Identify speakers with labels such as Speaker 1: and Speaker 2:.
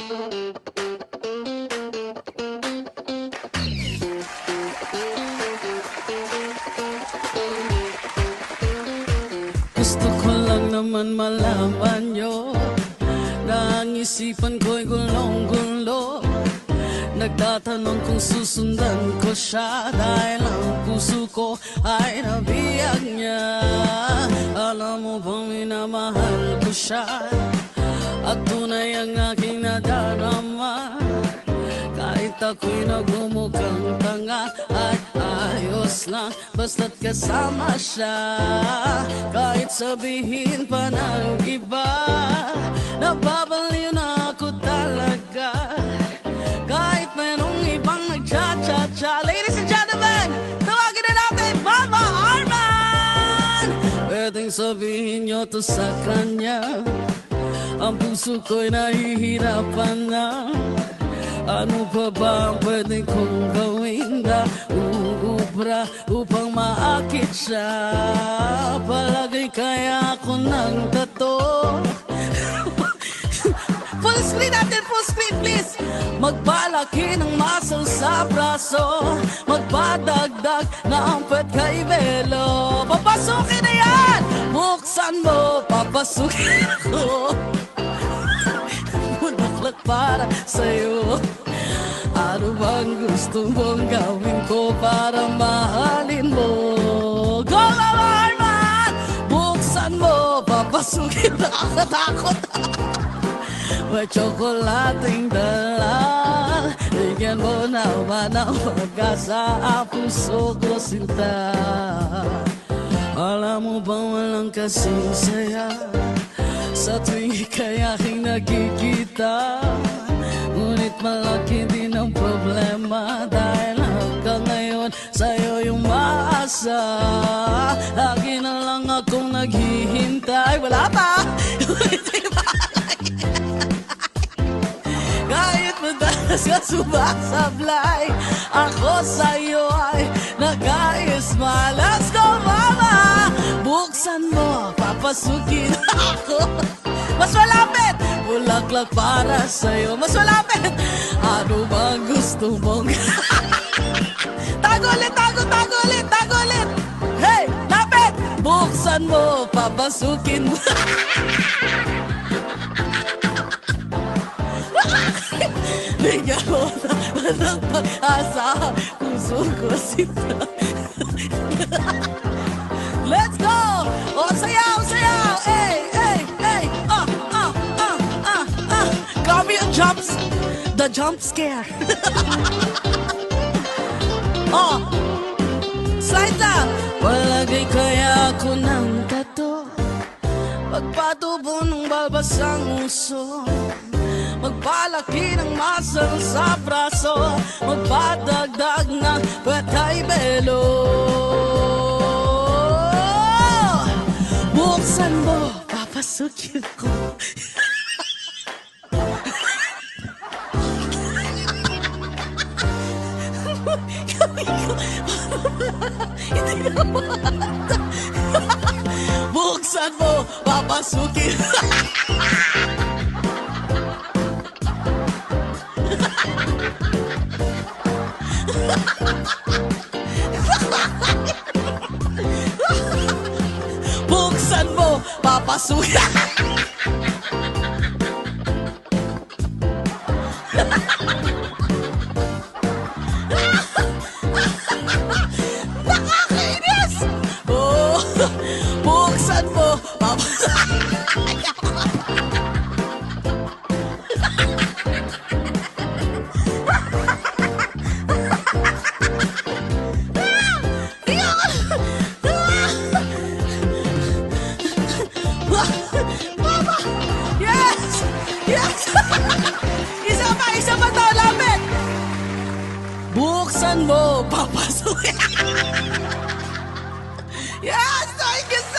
Speaker 1: Gusto ko lang naman malaman nyo na ang isipan ko'y gulong-gulo. Nagtatanong kung susundan ko siya dahil ang puso ko ay nabiyag niya. Alam mo bang minamahal ko siya at tunay ang aking nadarama. Kahit ako'y nagmumukhang tanga ay ayos lang basta't kasama siya. Kahit sabihin pa ng iba, nababaliw na ako talaga. Kahit merong ibang nagcha-cha-cha. Ladies and gentlemen, tawagin na natin Mama Arman! Pwedeng sabihin nyo to sa kanya, ang puso ko'y nahihirapan na. Ano pa ba ang pwede kong gawin na uubra upang maakit siya? Palagay kaya ako ng tato. Full screen natin, full screen please. Magpalaki ng muscle sa braso, magpadagdag ng pwet kay Belo. Papasukin na yan! Buksan mo, papasukin ako. Bulaklak para sa'yo. Ano bang gusto mong gawin ko para mahalin mo? Go Mama Arman! Buksan mo, papasukin na nakatakot. May tsokolating dala, bigyan mo naman ang pag-asa ang puso ko sinta. Alam mo bang walang kasing saya sa tuwing ika'y aking nakikita? Ngunit malaki din ang problema dahil hanggang ngayon sa'yo yung maasa. Lagi na lang akong naghihintay. Wala pa! Kahit madalas ka sumasablay, ako sa'yo ay nag-i-smile. Let's go Mama! Buksan mo, papasukin ako. Mas malapit! Bulaklak para sa'yo. Mas malapit! Ano bang gusto mong tago ulit, tago ulit, tago ulit! Hey! Lapit! Buksan mo, papasukin mo. Bigyan mo na ng pag-asa, puso ko sita. Let's go! O, sayaw, sayaw! Hey, hey, hey! Got me a the jump scare. Oh! Slide lang! Palagay kaya ako ng tato, pagpatubo ng balbas ang uso, magpalaki ng muscle sa braso, magpadagdag ng patay belo. Buksan mo, papasukin ko. Buksan mo, papasukin. Buksan mo, papasukin. Nakakainis! Oh, buksan mo, papasukin. Mama! Yes! Yes! Isa pa to, lapit! Buksan mo, papasukin. Yes! Thank you so